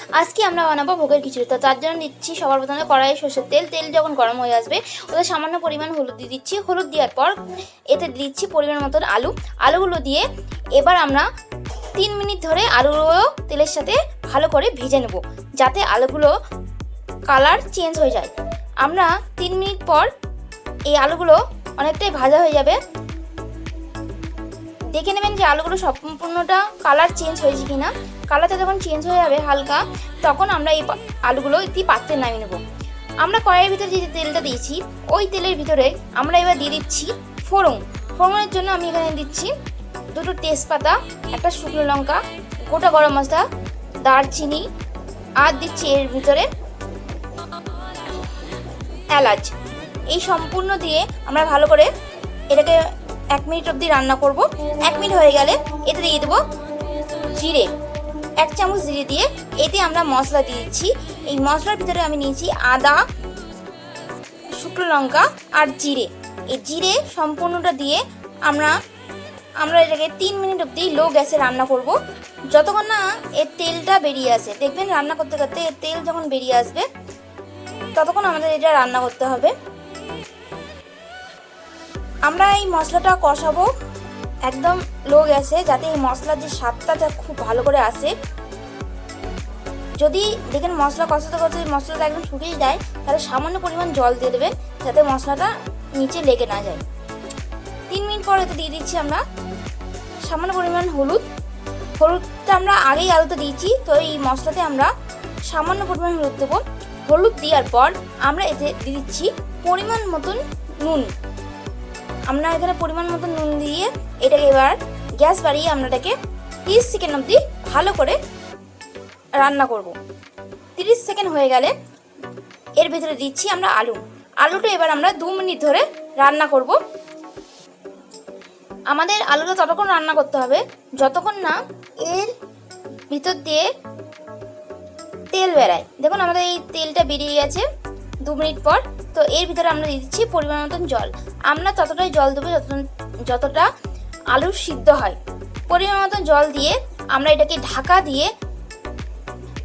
আজকে আমরা বানাবো ভোগের খিচুড়ি। তো তার জন্য দিচ্ছি সবার প্রথমে কড়াইয়ে সরষের তেল। তেল যখন গরম হয়ে আসবে ওতে সামান্য পরিমাণ হলুদ দিয়ে দিচ্ছি। হলুদ দেওয়ার পর এতে দিচ্ছি পরিমাণ মতন আলুগুলো দিয়ে এবার আমরা 3 মিনিট ধরে আলুগুলো তেলের সাথে ভালো করে ভেজে নেব, যাতে আলুগুলো কালার চেঞ্জ হয়ে যায়। আমরা 3 মিনিট পর এই আলুগুলো অনেকটাই ভাজা হয়ে যাবে। দেখে নেবেন যে আলুগুলো সম্পূর্ণটা কালার চেঞ্জ হয়েছে কিনা। কালারটা যখন চেঞ্জ হয়ে যাবে হালকা, তখন আমরা এই আলুগুলো একটি পাত্রে নামিয়ে নেব। আমরা কড়াইয়ের ভিতরে যে তেলটা দিয়েছি ওই তেলের ভিতরে আমরা এবার দিয়ে দিচ্ছি ফোড়নের জন্য আমি এখানে দিচ্ছি 2টো তেজপাতা, একটা শুকনো লঙ্কা, গোটা গরম মশলা, দারচিনি, আর দিচ্ছি এর ভিতরে এলাচ। এই সম্পূর্ণ দিয়ে আমরা ভালো করে এটাকে 1 মিনিট অবধি রান্না করব। 1 মিনিট হয়ে গেলে এতে দিয়ে দেবো জিরে, 1 চামচ জিরে দিয়ে এতে আমরা মশলা দিয়ে দিচ্ছি। এই মশলার ভিতরে আমি নিয়েছি আদা, শুকনো লঙ্কা আর জিরে। এই জিরে সম্পূর্ণটা দিয়ে আমরা এটাকে 3 মিনিট অবধি লো গ্যাসে রান্না করব, যতক্ষণ না এর তেলটা বেরিয়ে আসে। দেখবেন রান্না করতে করতে এর তেল যখন বেরিয়ে আসবে ততক্ষণ আমাদের এটা রান্না করতে হবে। আমরা এই মশলাটা কষাবো একদম লো গ্যাসে, যাতে এই মশলার যে স্বাদটা খুব ভালো করে আসে। যদি দেখেন মশলা কষাতে কষাতে মশলাটা একদম শুকিয়ে যায়, তাহলে সামান্য পরিমাণ জল দিয়ে দেবেন, যাতে মশলাটা নিচে লেগে না যায়। 3 মিনিট পর এতে দিয়ে দিচ্ছি আমরা সামান্য পরিমাণ হলুদটা আমরা আগেই আলুতে দিয়েছি, তো এই মশলাতে আমরা সামান্য পরিমাণ হলুদ দেবো। হলুদ দেওয়ার পর আমরা এতে দিয়ে দিচ্ছি পরিমাণ মতন নুন। আমরা এখানে পরিমাণ মতন নুন দিয়ে এটাকে এবার গ্যাস বাড়িয়ে আমরা এটাকে 30 সেকেন্ড অবধি ভালো করে রান্না করব। 30 সেকেন্ড হয়ে গেলে এর ভিতরে দিচ্ছি আমরা আলুটা এবার আমরা 2 মিনিট ধরে রান্না করব। আমাদের আলুটা ততক্ষণ রান্না করতে হবে যতক্ষণ না এর ভিতর দিয়ে তেল বেরায়। দেখুন আমাদের এই তেলটা বেরিয়ে গেছে 2 মিনিট পর। তো এর ভিতরে আমরা দিয়ে দিচ্ছি পরিমাণ মতন জল। আমরা ততটাই জল দেবো যতটা আলু সিদ্ধ হয়। পরিমাণ মতন জল দিয়ে আমরা এটাকে ঢাকা দিয়ে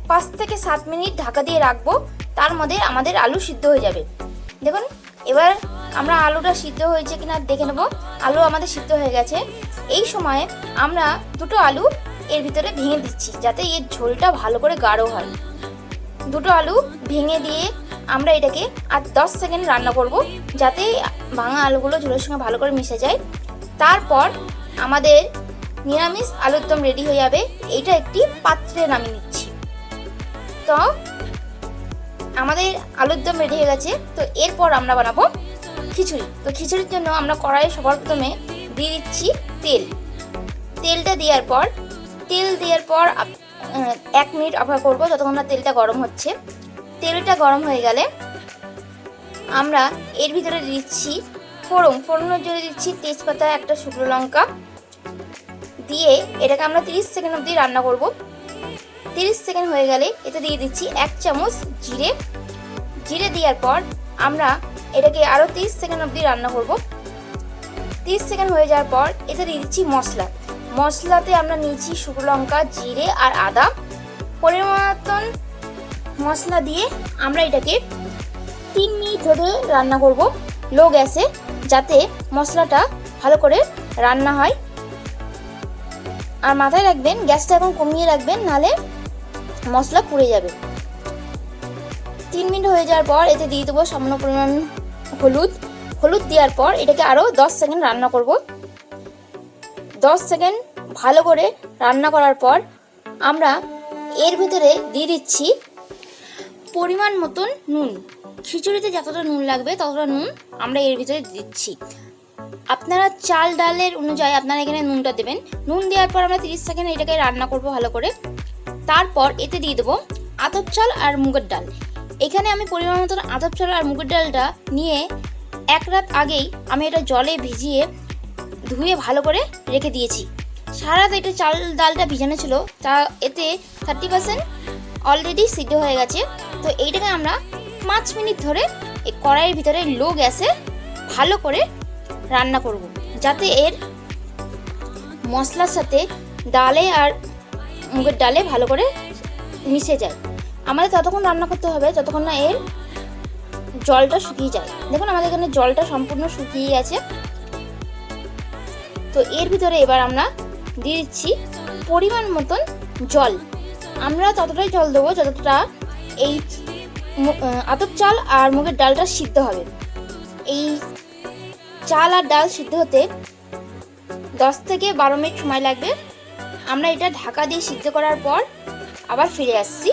5 থেকে 7 মিনিট ঢাকা দিয়ে রাখবো। তার মধ্যে আমাদের আলু সিদ্ধ হয়ে যাবে। দেখুন এবার আমরা আলুটা সিদ্ধ হয়েছে কিনা দেখে নেব। আলু আমাদের সিদ্ধ হয়ে গেছে। এই সময়ে আমরা 2টো আলু এর ভিতরে ভেঙে দিচ্ছি, যাতে এর ঝোলটা ভালো করে গাঢ় হয়। 2টো আলু ভেঙে দিয়ে আমরা এটাকে আর 10 সেকেন্ড রান্না করব, যাতে ভাঙা আলুগুলো ঝোলের সঙ্গে ভালো করে মিশে যায়। তারপর আমাদের নিরামিষ আলুর দম রেডি হয়ে যাবে। এইটা একটি পাত্রে নামিয়ে নিচ্ছি। তো আমাদের আলুর দম রেডি হয়ে গেছে। তো এরপর আমরা বানাবো খিচুড়ি। তো খিচুড়ির জন্য আমরা কড়াইয়ে সবার প্রথমে দিয়ে দিচ্ছি তেলটা দেওয়ার পর 1 মিনিট অপেক্ষা করবো, যতক্ষণ না তেলটা গরম হচ্ছে। তেলটা গরম হয়ে গেলে আমরা এর ভিতরে দিচ্ছি ফোড়নের জন্য দিচ্ছি তেজপাতা, একটা শুকনো লঙ্কা দিয়ে এটাকে আমরা 30 সেকেন্ড অবধি রান্না করব। 30 সেকেন্ড হয়ে গেলে এতে দিয়ে দিচ্ছি 1 চামচ জিরে দেওয়ার পর আমরা এটাকে আরও 30 সেকেন্ড অবধি রান্না করব। 30 সেকেন্ড হয়ে যাওয়ার পর এতে দিয়ে দিচ্ছি মশলাতে আমরা নিয়েছি শুকনো লঙ্কা, জিরে আর আদা। পরিমাণ মতন মশলা দিয়ে আমরা এটাকে 3 মিনিট ধরে রান্না করব লো গ্যাসে, যাতে মশলাটা ভালো করে রান্না হয়। আর মাথায় রাখবেন গ্যাসটা এখন কমিয়ে রাখবেন, নাহলে মশলা পুড়ে যাবে। 3 মিনিট হয়ে যাওয়ার পর এতে দিয়ে দেবো সামান্য পরিমাণ হলুদ দেওয়ার পর এটাকে আরও 10 সেকেন্ড রান্না করব। 10 সেকেন্ড ভালো করে রান্না করার পর আমরা এর ভিতরে দিয়ে দিচ্ছি পরিমাণ মতন নুন। খিচুড়িতে যতটা নুন লাগবে ততটা নুন আমরা এর ভিতরে দিচ্ছি। আপনারা চাল ডালের অনুযায়ী আপনারা এখানে নুনটা দেবেন। নুন দেওয়ার পর আমরা 30 সেকেন্ড এটাকে রান্না করব ভালো করে। তারপর এতে দিয়ে দেবো আতপ চাল আর মুগের ডাল। এখানে আমি পরিমাণ মতন আতপ চাল আর মুগের ডালটা নিয়ে 1 রাত আগেই আমি এটা জলে ভিজিয়ে ধুয়ে ভালো করে রেখে দিয়েছি। সারা রাত এটা চাল ডালটা ভিজানো ছিল, তা এতে 30% অলরেডি সিদ্ধ হয়ে গেছে। তো এইটাকে আমরা 5 মিনিট ধরে এই কড়াইয়ের ভিতরে লো গ্যাসে ভালো করে রান্না করব, যাতে এর মশলার সাথে ডালে আর মুগের ডালে ভালো করে মিশে যায়। আমাদের ততক্ষণ রান্না করতে হবে যতক্ষণ না এর জলটা শুকিয়ে যায়। দেখুন আমাদের এখানে জলটা সম্পূর্ণ শুকিয়ে গেছে। তো এর ভিতরে এবার আমরা দিয়ে দিচ্ছি পরিমাণ মতন জল। আমরা ততটাই জল দেবো যতটা এই আতপ চাল আর মুগের ডালটা সিদ্ধ হবে। এই চাল আর ডাল সিদ্ধ হতে 10 থেকে 12 মিনিট সময় লাগবে। আমরা এটা ঢাকা দিয়ে সিদ্ধ করার পর আবার ফিরে আসছি।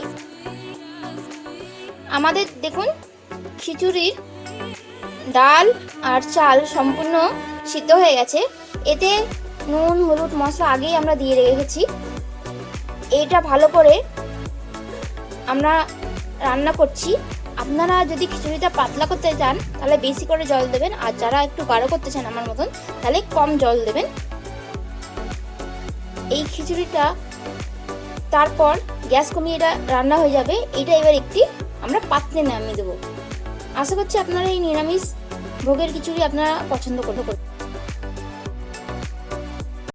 আমাদের দেখুন খিচুড়ির ডাল আর চাল সম্পূর্ণ সিদ্ধ হয়ে গেছে। এতে নুন হলুদ মশলা আগেই আমরা দিয়ে রেখেছি। এটা ভালো করে আমরা রান্না করছি। আপনারা যদি খিচুড়িটা পাতলা করতে চান তাহলে বেশি করে জল দেবেন, আর যারা একটু গাঢ় করতে চান আমার মতন তাহলে কম জল দেবেন। এই খিচুড়িটা তারপর গ্যাস কমিয়ে এটা রান্না হয়ে যাবে। এটা এবার একটি আমরা পাত্রে নামিয়ে দেবো। আশা করছি আপনারা এই নিরামিষ ভোগের খিচুড়ি আপনারা পছন্দ করবেন।